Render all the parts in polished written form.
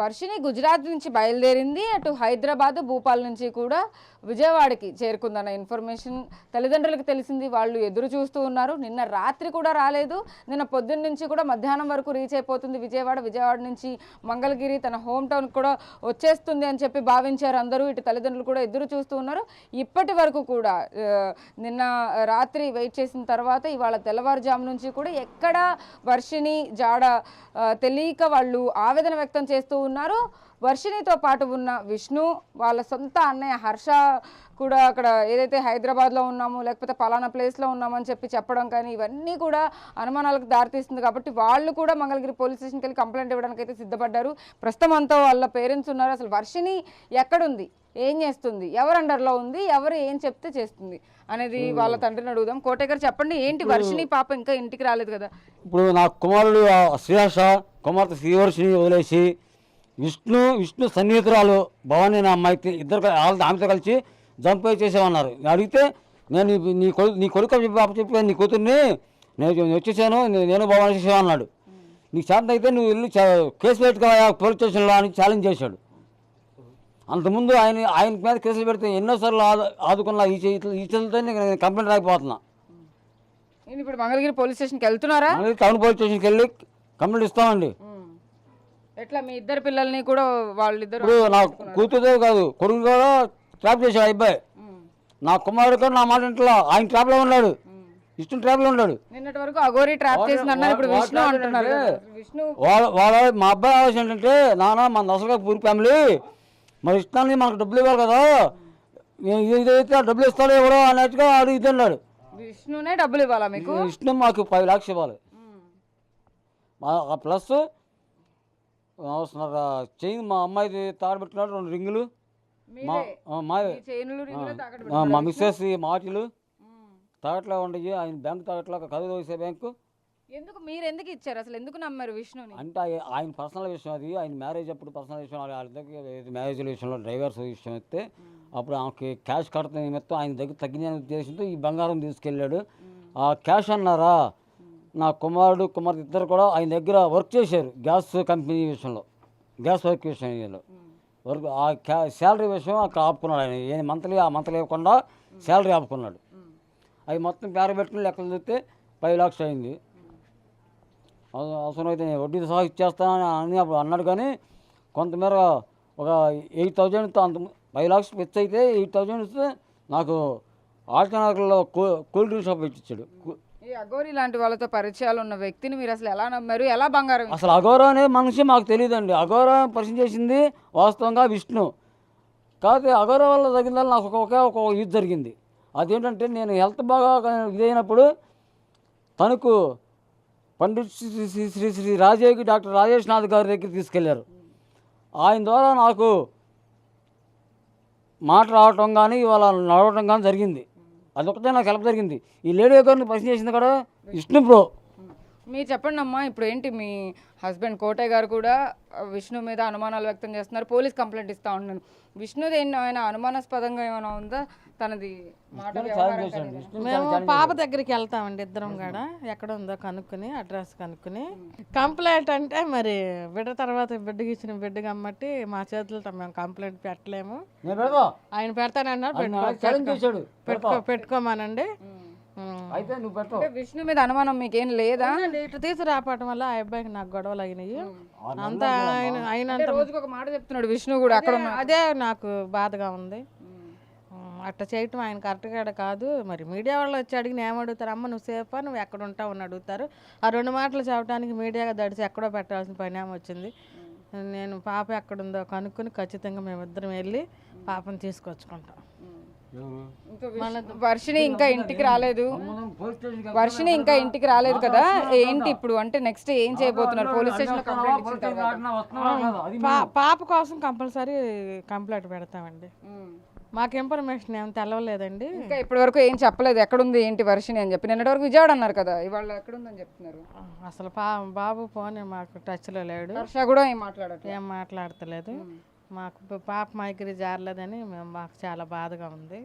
వర్షిని గుజరాత్ నుంచి బయలుదేరింది. అటు హైదరాబాద్, భూపాల్ నుంచి కూడా విజయవాడకి చేరుకుందన్న ఇన్ఫర్మేషన్ తల్లిదండ్రులకు తెలిసింది. వాళ్ళు ఎదురు చూస్తూ ఉన్నారు. నిన్న రాత్రి కూడా రాలేదు. నిన్న పొద్దున్న నుంచి కూడా మధ్యాహ్నం వరకు రీచ్ అయిపోతుంది విజయవాడ. విజయవాడ నుంచి మంగళగిరి తన హోమ్ టౌన్ కూడా వచ్చేస్తుంది అని చెప్పి భావించారు అందరూ. ఇటు తల్లిదండ్రులు కూడా ఎదురు చూస్తూ ఉన్నారు. ఇప్పటి వరకు కూడా నిన్న రాత్రి వెయిట్ చేసిన తర్వాత ఇవాళ తెల్లవారుజాము నుంచి కూడా ఎక్కడ వర్షిని జాడ తెలియక వాళ్ళు ఆవేదన వ్యక్తం చేస్తూ ఉన్నారు. వర్షినితో పాటు ఉన్న విష్ణు, వాళ్ళ సొంత అన్నయ్య హర్ష కూడా అక్కడ ఏదైతే హైదరాబాద్లో ఉన్నామో లేకపోతే పలానా ప్లేస్లో ఉన్నామని చెప్పడం కానీ ఇవన్నీ కూడా అనుమానాలకు దారితీస్తుంది. కాబట్టి వాళ్ళు కూడా మంగళగిరి పోలీస్ స్టేషన్కి వెళ్ళి కంప్లైంట్ ఇవ్వడానికి అయితే సిద్ధపడ్డారు. ప్రస్తుతం అంతా వాళ్ళ పేరెంట్స్ ఉన్నారు. అసలు వర్షిని ఎక్కడుంది, ఏం చేస్తుంది, ఎవరు అండర్లో ఉంది, ఎవరు ఏం చెప్తే చేస్తుంది అనేది వాళ్ళ తండ్రిని అడుగుదాం. కోటయ్య గారు చెప్పండి, ఏంటి వర్షిని పాప ఇంకా ఇంటికి రాలేదు కదా? ఇప్పుడు నా కుమారుడు శ్రీహర్ష, కుమార్తె శ్రీవర్షిని వదిలేసి విష్ణు సన్నిహితురాలు భవానీ నా అమ్మాయికి ఇద్దరు ఆమెతో కలిసి జంప్ చేసామన్నారు. అడిగితే నేను నీ కొడుకు చెప్పి నీ కూతుర్ని నేను వచ్చేసాను, నేను భవానీ చేసామన్నాడు. నీకు చేత అయితే నువ్వు వెళ్ళి కేసు పెట్టుకోవా పోలీస్ స్టేషన్లో అని ఛాలెంజ్ చేశాడు. అంతకుముందు ఆయన మీద కేసులు పెడితే ఎన్నోసార్లు ఆదుకున్నా ఈ చేతులతో నేను కంప్లైంట్ రాకపోతున్నా. ఇప్పుడు మంగళగిరి పోలీస్ స్టేషన్కి వెళ్తున్నారా? టౌన్ పోలీస్ స్టేషన్కి వెళ్ళి కంప్లైంట్ ఇస్తామండి. ఎట్లా మీ ఇద్దరు పిల్లల్ని కూడా వాళ్ళిద్దరు? ఇప్పుడు నా కూతురుదే కాదు, కొడుకు కూడా ట్రాప్ చేశాడు అబ్బాయి. నా కుమారుడు కూడా నా మాట ఇంట్లో ఆయన ట్రాప్లో ఉన్నాడు, విష్ణు ట్రాప్లో ఉన్నాడు. నిన్నటి వరకు అఘోరి ట్రాప్ చేసిందన్నారు, ఇప్పుడు విష్ణు అంటున్నారు. విష్ణు వాళ్ళ మా అబ్బాయి ఆలోచన ఏంటంటే, నాన్న మన అసలుగా పూరి ఫ్యామిలీ మరి ఇష్టాన్ని మనకు డబ్బులు ఇవ్వాలి కదా, ఇదైతే డబ్బులు ఇస్తాడో ఎవడో అన్నట్టుగా ఇది అన్నాడు. విష్ణునే డబ్బులు ఇవ్వాలా మీకు? విష్ణు మాకు 10 లక్షలు ఇవ్వాలి, ప్లస్ చైన్ మా అమ్మాయిది తాగబెట్టినాడు 2 రింగులు, మా మిస్సెస్ మాటలు తాగట్లా ఉండయి. ఆయన బ్యాంకు తాగట్లా కదులు వేసే బ్యాంకు. ఎందుకు మీరు ఎందుకు ఇచ్చారు అసలు, ఎందుకు నమ్మారు విష్ణుని? అంటే ఆయన పర్సనల్ విషయం అది, ఆయన మ్యారేజ్ అప్పుడు పర్సనల్ విషయం, వాళ్ళ మ్యారేజ్ విషయంలో డ్రైవర్స్ విషయం అయితే అప్పుడు ఆమెకి క్యాష్ కడుతున్న నిమిత్తం ఆయన దగ్గర తగ్గిన ఉద్దేశంతో ఈ బంగారం తీసుకెళ్ళాడు. ఆ క్యాష్ అన్నారా, నా కుమారుడు కుమార్తె ఇద్దరు కూడా ఆయన దగ్గర వర్క్ చేశారు గ్యాస్ కంపెనీ విషయంలో, గ్యాస్ వర్క్ విషయంలో వర్క్. ఆ శాలరీ విషయం అక్కడ ఆపుకున్నాడు ఆయన. ఏ మంత్లీ ఆ మంత్లీ ఇవ్వకుండా శాలరీ ఆపుకున్నాడు. అవి మొత్తం పేరబెట్టుకుని లెక్కలు చూస్తే 10 లక్షలు అయింది. అవసరం అయితే నేను వడ్డీ సహా ఇచ్చేస్తానని అని అప్పుడు అన్నాడు. కానీ కొంతమేర ఒక 8,000 అంత 5 లక్షలు ఫిక్స్ అయితే 8,000 ఇస్తే నాకు ఆల్టర్నేటివ్లో కూల్ డ్రింక్ షాప్ పెట్టించాడు. ఈ అఘోరి లాంటి వాళ్ళతో పరిచయాలు ఉన్న వ్యక్తిని మీరు అసలు ఎలా నమ్మారు, ఎలా బంగారం? అసలు అఘోర అనే మనిషి మాకు తెలియదండి. అఘోర పరిచయం చేసింది వాస్తవంగా విష్ణు. కాకపోతే అఘోర వల్ల తగిన నాకు ఒక ఇది జరిగింది. అదేంటంటే నేను హెల్త్ బాగా ఇదైనప్పుడు తనకు పండిట్ శ్రీ రాజయోగి డాక్టర్ రాజేష్ నాథ్ గారి దగ్గర తీసుకెళ్లారు. ఆయన ద్వారా నాకు మాట రావటం కానీ ఇవాళ నడవటం కానీ జరిగింది. అదొకటే నాకు హెల్ప్ జరిగింది. ఈ లేడీ గారిని పరిచయం చేసింది కూడా విష్ణు బ్రో. మీరు చెప్పండి అమ్మా, ఇప్పుడు ఏంటి మీ హస్బెండ్ కోటయ్య గారు కూడా విష్ణు మీద అనుమానాలు వ్యక్తం చేస్తున్నారు, పోలీస్ కంప్లైంట్ ఇస్తా ఉన్నాను. విష్ణుది ఆయన అనుమానాస్పదంగా ఏమైనా ఉందా? తనది మాట మేము పాప దగ్గరికి వెళ్తామండి ఇద్దరం కూడా, ఎక్కడ ఉందో కనుక్కుని అడ్రస్ కనుక్కుని. కంప్లైంట్ అంటే మరి బిడ్డ తర్వాత బిడ్డకి ఇచ్చిన బిడ్డ కమ్మట్టి మా చేతులతో మేము కంప్లైంట్ పెట్టలేము. ఆయన పెడతానన్నారు, పెట్టుకోమానండి. విష్ణు మీద అనుమానం మీకేం లేదా? ఇటు తీసుకురాపటం వల్ల ఆ అబ్బాయికి నాకు గొడవలు అయినాయి. అంతా ఆయన రోజుకి ఒక మాట చెప్తున్నాడు విష్ణు కూడా అక్కడ. అదే నాకు బాధగా ఉంది. అట్లా చేయటం ఆయన కరెక్ట్గా కాదు. మరి మీడియా వాళ్ళు వచ్చి అడిగిన ఏమడుగుతారు, అమ్మ నువ్వు సేఫా, నువ్వు ఎక్కడ ఉంటావు అని అడుగుతారు. ఆ 2 మాటలు చెప్పడానికి మీడియాగా దడిచి ఎక్కడో పెట్టాల్సిన పని ఏమొచ్చింది. నేను పాప ఎక్కడుందో కనుక్కొని ఖచ్చితంగా మేమిద్దరం వెళ్ళి పాపను తీసుకొచ్చుకుంటాం. వర్షిని ఇంకా ఇంటికి రాలేదు, వర్షిని ఇంకా ఇంటికి రాలేదు కదా, ఏంటి ఇప్పుడు అంటే నెక్స్ట్ ఏం చేయబోతున్నారు? పోలీస్ స్టేషన్లో కంప్లైంట్ ఇచ్చిన తర్వాత పాప కోసం కంపల్సరీ కంప్లైంట్ పెడతామండి. మాకు ఇన్ఫర్మేషన్ ఏం తెలవలేదండి. ఇంకా ఇప్పటి వరకు ఏం చెప్పలేదు ఎక్కడుంది ఏంటి వర్షిని అని చెప్పి. నిన్నటి వరకు విజయవాడ అన్నారు కదా, ఇవాళ ఎక్కడుందని చెప్తున్నారు? అసలు బాబు ఫోన్ మాకు టచ్లో లేడు. హర్ష కూడా ఏం మాట్లాడతలేదు. మాకు పాప మైగ్రీ జారలేదని మాకు చాలా బాధగా ఉంది.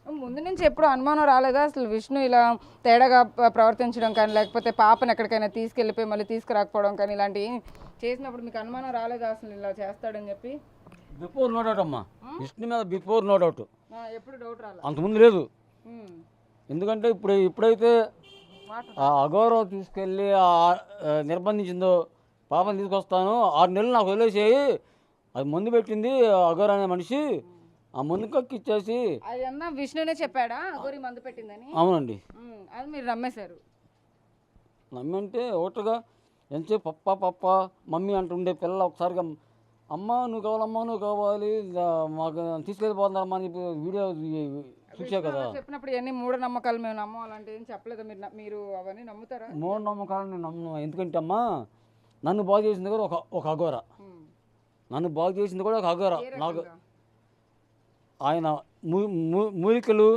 ముందు నుంచి ఎప్పుడు అనుమానం రాలేదా అసలు విష్ణు ఇలా తేడాగా ప్రవర్తించడం కానీ, లేకపోతే పాపను ఎక్కడికైనా తీసుకెళ్ళిపోయి మళ్ళీ తీసుకురాకపోవడం కానీ ఇలాంటివి చేసినప్పుడు మీకు అనుమానం రాలేదు అసలు ఇలా చేస్తాడని చెప్పి? బిఫోర్ నో డౌట్ అమ్మా, విష్ణు మీద బిఫోర్ నో డౌట్. ఎప్పుడు డౌట్ రాలేదు? అంతకుముందు లేదు. ఎందుకంటే ఎప్పుడైతే ఆ అగౌరవం తీసుకెళ్ళి నిర్బంధించిందో, పాపం తీసుకొస్తాను 6 నెలలు నాకు వదిలేసేయి, అది మందు పెట్టింది అగౌరవ అనే మనిషి, ఆ మందు కక్కి ఇచ్చేసి. అది అన్న విష్ణునే చెప్పాడా అగోరి మందు పెట్టిందని? అవునండి. అది మీరు నమ్మేశారు? నమ్మంటే ఒకటిగా ఎంతసేపు పప్ప పప్ప మమ్మీ అంటుండే పిల్ల ఒకసారిగా అమ్మ నువ్వు కావాలమ్మా నువ్వు కావాలి మాకు తీసుకెళ్ళిపోతున్నారమ్మా అని చెప్పి వీడియో చూసా కదా. చెప్పినప్పుడు ఇవన్నీ మూఢనమ్మకాలు మేము నమ్మం అలాంటివి ఏం చెప్పలేదు. మీరు అవన్నీ నమ్ముతారా? మూఢనమ్మకాలు నేను నమ్మను. ఎందుకంటే అమ్మా నన్ను బాగు చేసింది కూడా ఒక అఘోర. నన్ను బాగు చేసింది కూడా ఒక అఘోర. నాకు ఆయన మూలికలు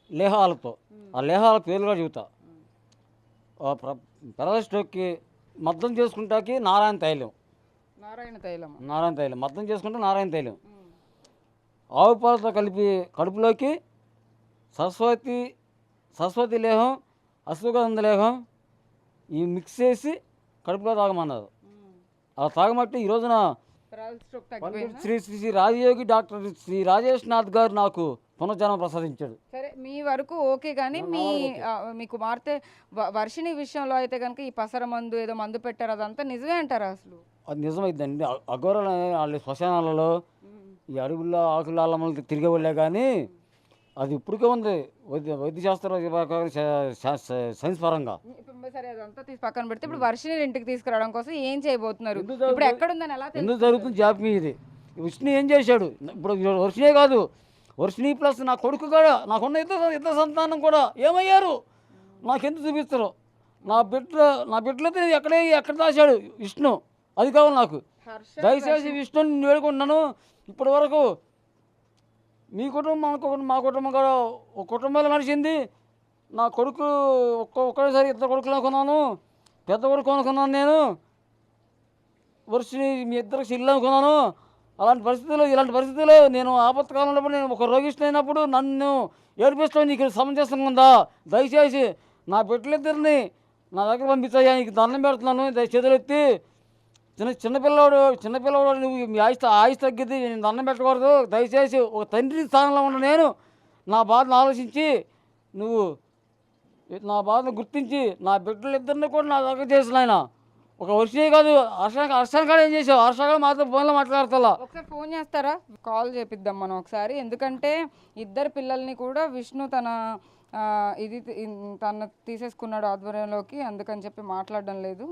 లేహాలతో, ఆ లేహాల పేర్లు కూడా చెబుతా. పెరస్ట్రోక్కి మద్దం చేసుకుంటాకి నారాయణ తైలం, నారాయణ తైలం మద్దం చేసుకుంటే నారాయణ తైలం, ఆవు పాలతో కలిపి కడుపులోకి సరస్వతి లేహం, అశ్వగంధ లేహం ఈ మిక్స్ చేసి కడుపులో తాగమన్నారు. అలా తాగమట్టి ఈ రోజున శ్రీ శ్రీ రాజయోగి డాక్టర్ శ్రీ రాజేష్ నాథ్ గారు నాకు పునర్జన్మ ప్రసాదించాడు. సరే మీ వరకు ఓకే, కానీ మీ కుమార్తె వర్షిణి విషయంలో అయితే కనుక ఈ పసర మందు ఏదో మందు పెట్టారు, అదంతా నిజమే అంటారా? అసలు అది నిజమైందండి. అఘోరాలు వాళ్ళ శ్మశానాలలో ఈ అడవుల్లో ఆకుల తిరిగే వాళ్ళే, కానీ అది ఇప్పటికే ఉంది వైద్యశాస్త్ర సైన్స్ పరంగా. సరే అదంతా తీసి పక్కన పెడితే ఇప్పుడు వర్షిని ఇంటికి తీసుకురావడం కోసం ఏం చేయబోతున్నారు? ఇప్పుడు ఎక్కడుందని ఎలా ఎందుకు జరుగుతుంది జాబ్ ఇది? విష్ణు ఏం చేశాడు? ఇప్పుడు వర్షినే కాదు, వర్షిని ప్లస్ నా కొడుకు కూడా, నాకున్న ఇద్దరు సంతానం కూడా ఏమయ్యారు నాకెందుకు చూపిస్తారు? నా బిడ్డలతో ఎక్కడ దాచాడు విష్ణు, అది కావాలి నాకు. దయచేసి విష్ణుని వేడుకుంటున్నాను. ఇప్పటి వరకు మీ కుటుంబం మా కుటుంబం కూడా ఒక కుటుంబాలు నడిచింది. నా కొడుకు ఒక్కసారి 2 కొడుకులు అనుకున్నాను, పెద్ద కొడుకు అనుకున్నాను నేను, వర్షిని మీ ఇద్దరికి ఇల్లు అనుకున్నాను. ఇలాంటి పరిస్థితుల్లో నేను ఆపత్కాలంలో నేను ఒక రోగిష్టి అయినప్పుడు నన్ను ఏడిపిస్తాను. నీకు సమంజసం ఉందా? దయచేసి నా బిడ్డలిద్దరిని నా దగ్గర పంపించాయా, నీకు దండం పెడుతున్నాను. చేతులెత్తి చిన్నపిల్లవాడు నువ్వు మీ ఆయుష్ తగ్గిద్ది, నేను దండం పెట్టకూడదు. దయచేసి ఒక తండ్రి స్థానంలో ఉన్న నేను నా బాధను ఆలోచించి నువ్వు నా బాధను గుర్తించి నా బిడ్డలిద్దరిని కూడా నా దగ్గర చేసిన ఆయన. ఒక వర్షే కాదు, హర్షాన్ని కూడా ఏం చేసావు? హర్షగా మాతో ఫోన్లో మాట్లాడతా. ఒకసారి ఫోన్ చేస్తారా? కాల్ చేపిద్దాం మనం ఒకసారి. ఎందుకంటే ఇద్దరు పిల్లల్ని కూడా విష్ణు తన తీసేసుకున్నాడు ఆధ్వర్యంలోకి, అందుకని చెప్పి మాట్లాడడం లేదు,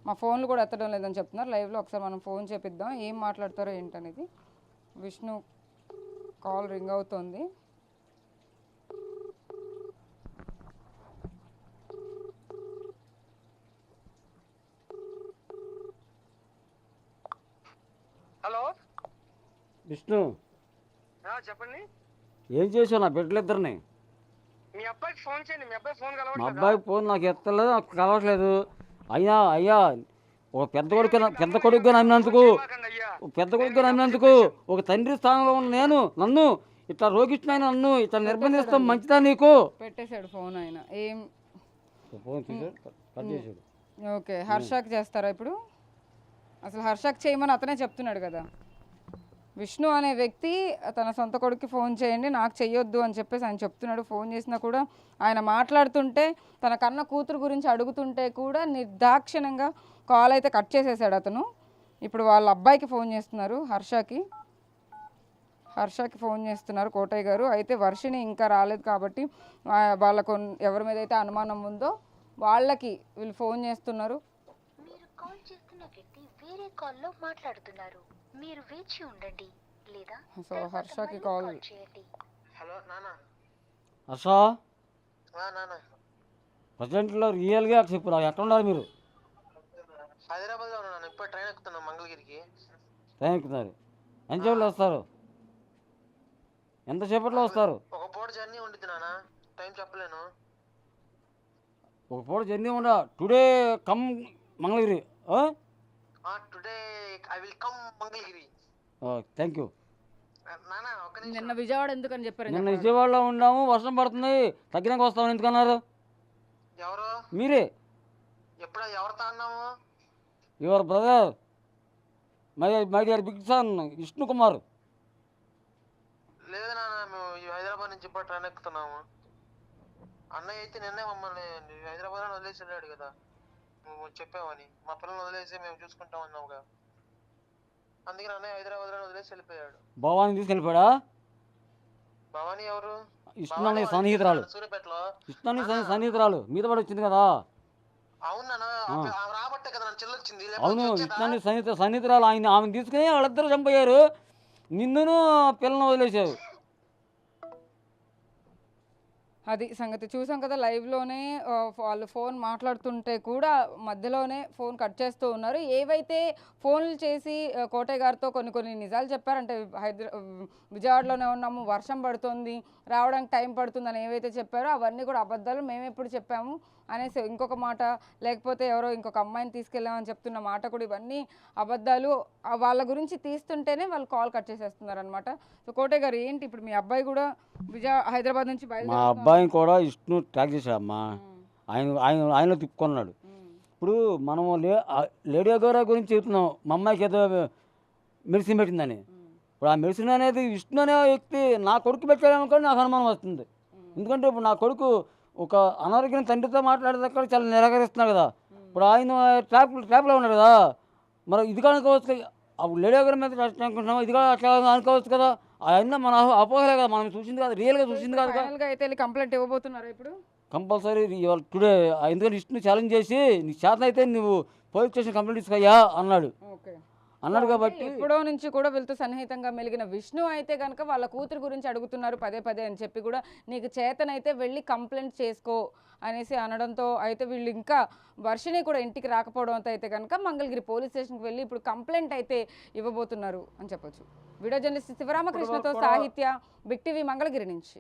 మా ఫోన్లు కూడా ఎత్తడం లేదని చెప్తున్నారు. లైవ్లో ఒకసారి మనం ఫోన్ చేపిద్దాం, ఏం మాట్లాడతారో ఏంటనేది. విష్ణు కాల్ రింగ్ అవుతోంది. హలో విష్ణు, చెప్పండి. ఏం చేసావు నా బిడ్డలిద్దరిని? మీ అబ్బాయికి ఫోన్ చేయండి. మీ అబ్బాయి ఫోన్ మా అబ్బాయి ఫోన్ నాకు ఎత్తలేదు, నాకు కలవట్లేదు. అయ్యా ఒక పెద్ద కొడుకుగా నమ్మినందుకు ఒక తండ్రి స్థానంలో ఉన్న నన్ను ఇట్లా రోగిస్తున్నాయి, నన్ను ఇట్లా నిర్బంధిస్తాం మంచిదా నీకు? పెట్టేశాడు ఫోన్ ఆయన. ఏం ఫోన్ కట్ చేసాడు. ఓకే, హర్షకి చేస్తారా ఇప్పుడు? అసలు హర్షకి చేయమని అతనే చెప్తున్నాడు కదా. విష్ణు అనే వ్యక్తి తన సొంత కొడుక్కి ఫోన్ చేయండి, నాకు చెయ్యొద్దు అని చెప్పేసి ఆయన చెప్తున్నాడు. ఫోన్ చేసినా కూడా ఆయన మాట్లాడుతుంటే, తన కన్న కూతురు గురించి అడుగుతుంటే కూడా నిర్దాక్షిణ్యంగా కాల్ అయితే కట్ చేసేసాడు అతను. ఇప్పుడు వాళ్ళ అబ్బాయికి ఫోన్ చేస్తున్నారు, హర్షకి ఫోన్ చేస్తున్నారు కోటయ్య గారు. అయితే వర్షిని ఇంకా రాలేదు కాబట్టి వాళ్ళకు ఎవరి మీద అయితే అనుమానం ఉందో వాళ్ళకి వీళ్ళు ఫోన్ చేస్తున్నారు. మీరు కాల్ చేస్తున్న వ్యక్తి వేరే కాల్లో మాట్లాడుతున్నారు, మీరు వేచి ఉండండి లేదా సో హర్షకి కాల్ చేయండి. హలో నాన్న. హర్ష నాన్న ప్రజెంట్లో రియల్గా చెప్పు, నాకు ఎక్కడ ఉన్నారు మీరు? హైదరాబాద్లో ఉన్నాను. ఇప్పుడు ట్రైన్ ఎక్కుతున్నాను మంగళగిరికి. ట్రైన్ ఎక్కుతున్నారు? ఎంతసేపట్లో వస్తారు? ఎంతసేపట్లో వస్తారు? ఒక పూట జర్నీ ఉంటుంది నాన్న, టైం చెప్పలేను. ఒక పూట జర్నీ ఉండా. Today come Mangalagiri. Today I will come Mangalagiri. Thank you. నాన్న ఒక నిమిషం. నిన్న విజయవాడ ఎందుకని చెప్పారు? నిన్న విజయవాడలో ఉన్నాము, వర్షం పడుతుంది, తగ్గినాక వస్తామని ఎందుకన్నారు? ఎవరు? మీరే. ఎప్పుడు ఎవరితో అన్నాము? Your brother my dear big son Vishnu Kumar. లేదు నాన్న, మేము ఈ హైదరాబాద్ నుంచి ఇప్పుడు ట్రైన్ ఎక్కుతున్నాము. అన్నయ్య అయితే నిన్నే మమ్మల్ని హైదరాబాద్లో వదిలేసి వెళ్ళాడు కదా, నువ్వు చెప్పావని. మా పిల్లల్ని వదిలేసి మేము చూసుకుంటాం అన్నావుగా, అందుకని అన్నయ్య హైదరాబాద్లో వదిలేసి వెళ్ళిపోయాడు. భవాని తీసుకెళ్ళిపోయాడా? భవానీ ఎవరు? విష్ణు అనే సన్నిహితురాలు. సూర్యపేటలో. విష్ణు అనే సన్నిహితురాలు మీద పడి వచ్చింది కదా. అవునా? రాబట్టే కదా నన్ను చెల్లొచ్చింది. అవును, విష్ణు అనే సన్నిహితురాలు. ఆమెను తీసుకుని వాళ్ళిద్దరూ చంపయ్యారు, నిన్నును పిల్లలను వదిలేశారు. అది సంగతి. చూసాం కదా లైవ్లోనే వాళ్ళు ఫోన్ మాట్లాడుతుంటే కూడా మధ్యలోనే ఫోన్ కట్ చేస్తూ ఉన్నారు. ఏవైతే ఫోన్లు చేసి కోటయ్య గారితో కొన్ని నిజాలు చెప్పారంటే విజయవాడలోనే ఉన్నాము, వర్షం పడుతుంది, రావడానికి టైం పడుతుందని ఏవైతే చెప్పారో అవన్నీ కూడా అబద్ధాలు, మేము ఎప్పుడు చెప్పాము అనేసి ఇంకొక మాట, లేకపోతే ఎవరో ఇంకొక అమ్మాయిని తీసుకెళ్ళామని చెప్తున్న మాట కూడా ఇవన్నీ అబద్ధాలు. వాళ్ళ గురించి తీస్తుంటేనే వాళ్ళు కాల్ కట్ చేసేస్తున్నారు అనమాట. సో కోటయ్య గారు ఏంటి ఇప్పుడు మీ అబ్బాయి కూడా హైదరాబాద్ నుంచి మా అబ్బాయిని కూడా విష్ణు ట్రాక్ చేశాడమ్మా. ఆయన తిప్పుకున్నాడు. ఇప్పుడు మనము లేడీ గౌర గురించి చెబుతున్నాం, మా అమ్మాయికి ఏదో మెడిసిన్ పెట్టిందని. ఇప్పుడు ఆ మెడిసిన్ అనేది విష్ణు అనే వ్యక్తి నా కొడుకు పెట్టాడనుకోని నాకు అనుమానం వస్తుంది. ఎందుకంటే ఇప్పుడు నా కొడుకు ఒక అనారోగ్యం తండ్రితో మాట్లాడేదక్కడ చాలా నిరాకరిస్తున్నాడు కదా. ఇప్పుడు ఆయన ట్రాప్లో ఉన్నాడు కదా, మరి ఇది కూడా అనుకోవచ్చు. అప్పుడు లేడీ గారి మీద అనుకుంటున్నాం, ఇది కూడా అట్లా అనుకోవచ్చు కదా. అవన్నీ మన అపోహలే కదా, మనం చూసింది కాదు, రియల్గా చూసింది కాదు. అయితే కంప్లైంట్ ఇవ్వబోతున్నారు ఇప్పుడు కంపల్సరీ ఇవాళ టుడే. ఎందుకంటే విష్ణు ఛాలెంజ్ చేసి నీ చేత అయితే నువ్వు పోలీస్ స్టేషన్ కంప్లైంట్ తీసుకొయ్యా అన్నాడు. కాబట్టి ఎప్పుడో నుంచి కూడా వీళ్ళతో సన్నిహితంగా మెలిగిన విష్ణు అయితే కనుక వాళ్ళ కూతురు గురించి అడుగుతున్నారు పదే అని చెప్పి కూడా, నీకు చేతనైతే వెళ్ళి కంప్లైంట్ చేసుకో అనేసి అనడంతో అయితే వీళ్ళు ఇంకా వర్షిని కూడా ఇంటికి రాకపోవడంతో అయితే కనుక మంగళగిరి పోలీస్ స్టేషన్కి వెళ్ళి ఇప్పుడు కంప్లైంట్ అయితే ఇవ్వబోతున్నారు అని చెప్పొచ్చు. వీడియో జర్నలిస్ట్ శివరామకృష్ణతో సాహిత్య, బిగ్ టీవీ మంగళగిరి నుంచి.